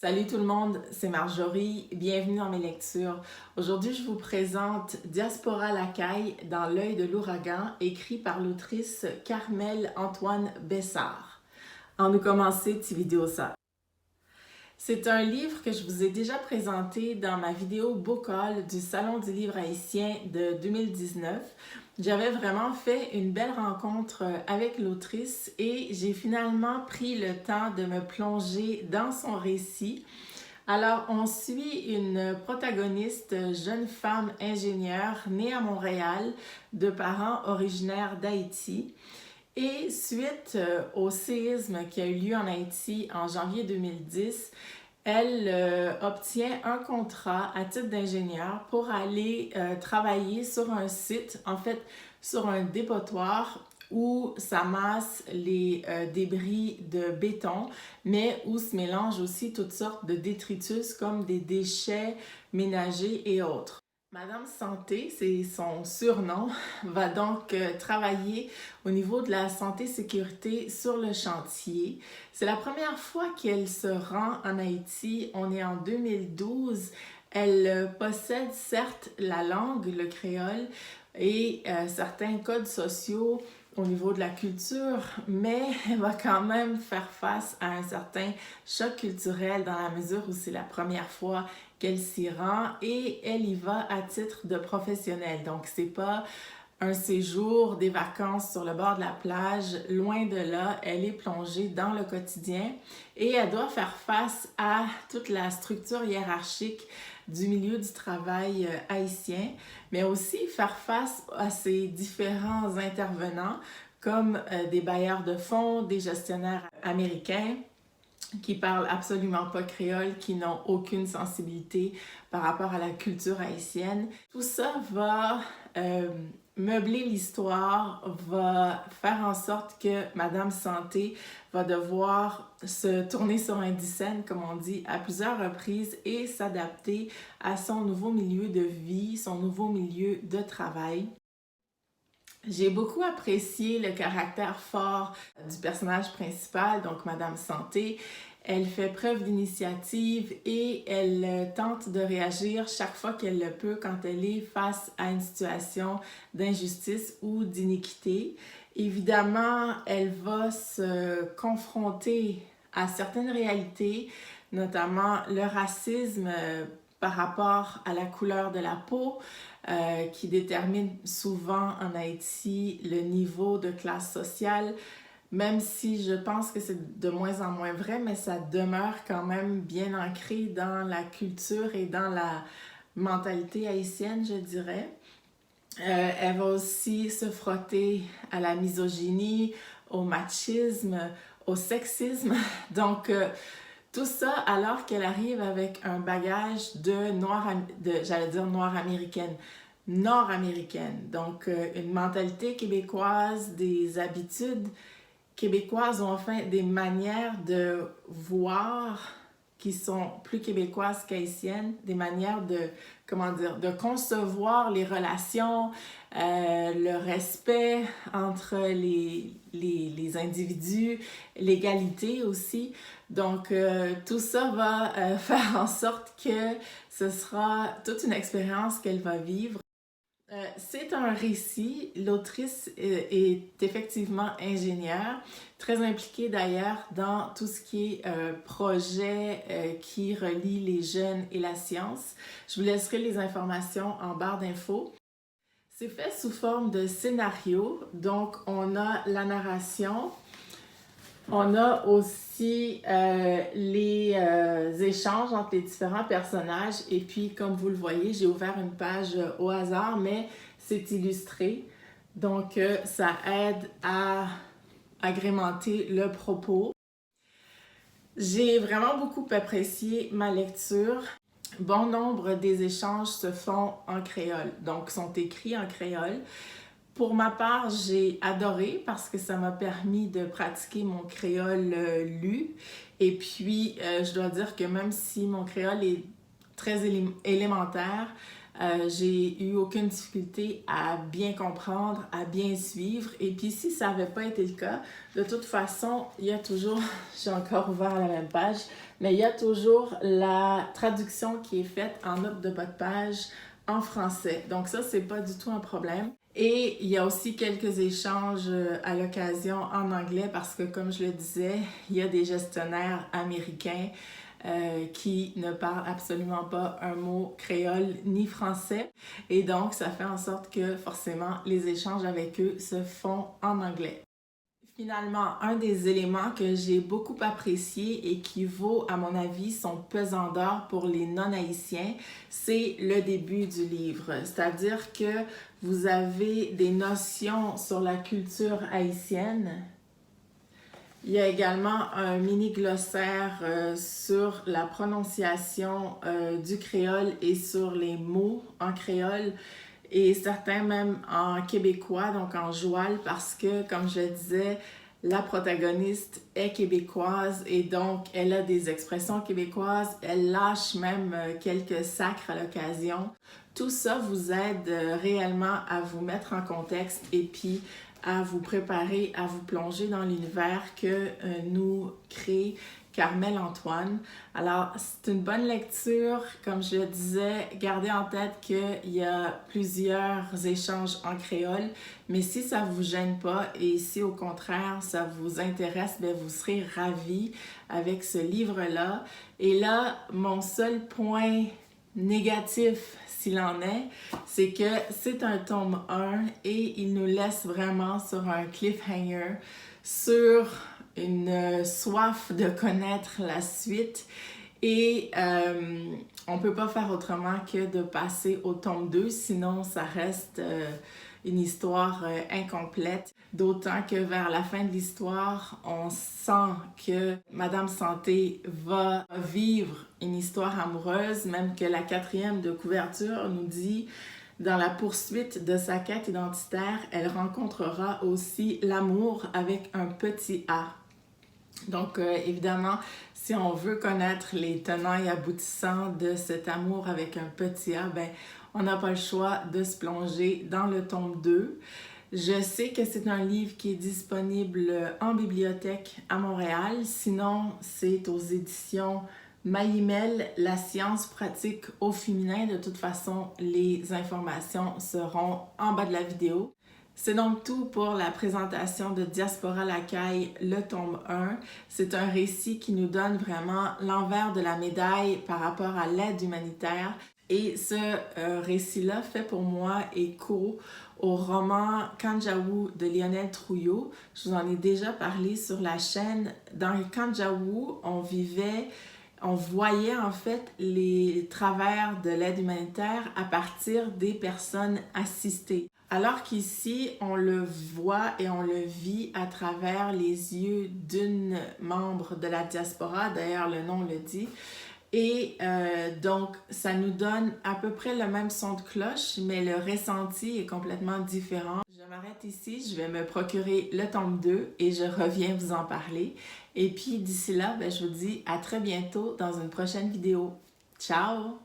Salut tout le monde, c'est Marjorie, bienvenue dans mes lectures. Aujourd'hui, je vous présente Diaspora Lacaille dans l'œil de l'ouragan, écrit par l'autrice Carmel Antoine Bessard. En nous commencer, petit vidéo ça. C'est un livre que je vous ai déjà présenté dans ma vidéo Book Haul du Salon du livre haïtien de 2019. J'avais vraiment fait une belle rencontre avec l'autrice et j'ai finalement pris le temps de me plonger dans son récit. Alors, on suit une protagoniste, jeune femme ingénieure née à Montréal de parents originaires d'Haïti. Et suite au séisme qui a eu lieu en Haïti en janvier 2010, elle obtient un contrat à titre d'ingénieur pour aller travailler sur un site, en fait sur un dépotoir où s'amassent les débris de béton, mais où se mélangent aussi toutes sortes de détritus comme des déchets ménagers et autres. Madame Santé, c'est son surnom, va donc travailler au niveau de la santé-sécurité sur le chantier. C'est la première fois qu'elle se rend en Haïti. On est en 2012. Elle possède certes la langue, le créole, et certains codes sociaux au niveau de la culture, mais elle va quand même faire face à un certain choc culturel dans la mesure où c'est la première fois qu'elle s'y rend et elle y va à titre de professionnelle. Donc, c'est pas un séjour, des vacances sur le bord de la plage, loin de là, elle est plongée dans le quotidien et elle doit faire face à toute la structure hiérarchique du milieu du travail haïtien, mais aussi faire face à ces différents intervenants comme des bailleurs de fonds, des gestionnaires américains qui parlent absolument pas créole, qui n'ont aucune sensibilité par rapport à la culture haïtienne. Tout ça va meubler l'histoire, va faire en sorte que Madame Santé va devoir se tourner sur un dixaine, comme on dit, à plusieurs reprises et s'adapter à son nouveau milieu de vie, son nouveau milieu de travail. J'ai beaucoup apprécié le caractère fort du personnage principal, donc Madame Santé. Elle fait preuve d'initiative et elle tente de réagir chaque fois qu'elle le peut quand elle est face à une situation d'injustice ou d'iniquité. Évidemment, elle va se confronter à certaines réalités, notamment le racisme par rapport à la couleur de la peau, qui détermine souvent en Haïti le niveau de classe sociale, même si je pense que c'est de moins en moins vrai, mais ça demeure quand même bien ancré dans la culture et dans la mentalité haïtienne, je dirais. Elle va aussi se frotter à la misogynie, au machisme, au sexisme. Donc, tout ça alors qu'elle arrive avec un bagage j'allais dire noire américaine, nord-américaine. Donc, une mentalité québécoise, des habitudes québécoises, ou enfin des manières de voir qui sont plus québécoises qu'haïtiennes, des manières de, comment dire, de concevoir les relations, le respect entre les individus, l'égalité aussi. Donc, tout ça va faire en sorte que ce sera toute une expérience qu'elle va vivre. C'est un récit. L'autrice est effectivement ingénieure, très impliquée d'ailleurs dans tout ce qui est projet qui relie les jeunes et la science. Je vous laisserai les informations en barre d'infos. C'est fait sous forme de scénario, donc on a la narration, on a aussi les échanges entre les différents personnages et puis comme vous le voyez, j'ai ouvert une page au hasard, mais c'est illustré. Donc ça aide à agrémenter le propos. J'ai vraiment beaucoup apprécié ma lecture. Bon nombre des échanges se font en créole, donc sont écrits en créole. Pour ma part, j'ai adoré parce que ça m'a permis de pratiquer mon créole lu. Et puis, je dois dire que même si mon créole est très élémentaire, J'ai eu aucune difficulté à bien comprendre, à bien suivre. Et puis si ça n'avait pas été le cas, de toute façon, il y a toujours, j'ai encore ouvert la même page, mais il y a toujours la traduction qui est faite en note de bas de page en français. Donc ça, c'est pas du tout un problème. Et il y a aussi quelques échanges à l'occasion en anglais parce que, comme je le disais, il y a des gestionnaires américains qui ne parlent absolument pas un mot créole ni français. Et donc, ça fait en sorte que forcément, les échanges avec eux se font en anglais. Finalement, un des éléments que j'ai beaucoup apprécié et qui vaut, à mon avis, son pesant d'or pour les non-haïtiens, c'est le début du livre. C'est-à-dire que vous avez des notions sur la culture haïtienne. Il y a également un mini glossaire sur la prononciation du créole et sur les mots en créole et certains même en québécois, donc en joual, parce que, comme je le disais, la protagoniste est québécoise et donc elle a des expressions québécoises, elle lâche même quelques sacres à l'occasion. Tout ça vous aide réellement à vous mettre en contexte et puis à vous préparer, à vous plonger dans l'univers que nous crée Carmel Antoine. Alors, c'est une bonne lecture. Comme je le disais, gardez en tête qu'il y a plusieurs échanges en créole, mais si ça ne vous gêne pas et si au contraire ça vous intéresse, bien, vous serez ravis avec ce livre-là. Et là, mon seul point négatif, s'il en est, c'est que c'est un tome 1 et il nous laisse vraiment sur un cliffhanger, sur une soif de connaître la suite et on ne peut pas faire autrement que de passer au tome 2, sinon ça reste une histoire incomplète, d'autant que vers la fin de l'histoire, on sent que Madame Santé va vivre une histoire amoureuse, même que la 4e de couverture nous dit dans la poursuite de sa quête identitaire, elle rencontrera aussi l'amour avec un petit A. Donc, évidemment, si on veut connaître les tenants et aboutissants de cet amour avec un petit A, ben, on n'a pas le choix de se plonger dans le tome 2. Je sais que c'est un livre qui est disponible en bibliothèque à Montréal. Sinon, c'est aux éditions Maïmel, La science pratique au féminin. De toute façon, les informations seront en bas de la vidéo. C'est donc tout pour la présentation de Diaspora Lacaille, le tome 1. C'est un récit qui nous donne vraiment l'envers de la médaille par rapport à l'aide humanitaire. Et ce récit-là fait pour moi écho au roman Kanjaou de Lionel Trouillot. Je vous en ai déjà parlé sur la chaîne. Dans Kanjaou, on voyait en fait les travers de l'aide humanitaire à partir des personnes assistées. Alors qu'ici, on le voit et on le vit à travers les yeux d'une membre de la diaspora, d'ailleurs le nom le dit. Et donc, ça nous donne à peu près le même son de cloche, mais le ressenti est complètement différent. Je m'arrête ici, je vais me procurer le tome 2 et je reviens vous en parler. Et puis d'ici là, ben, je vous dis à très bientôt dans une prochaine vidéo. Ciao!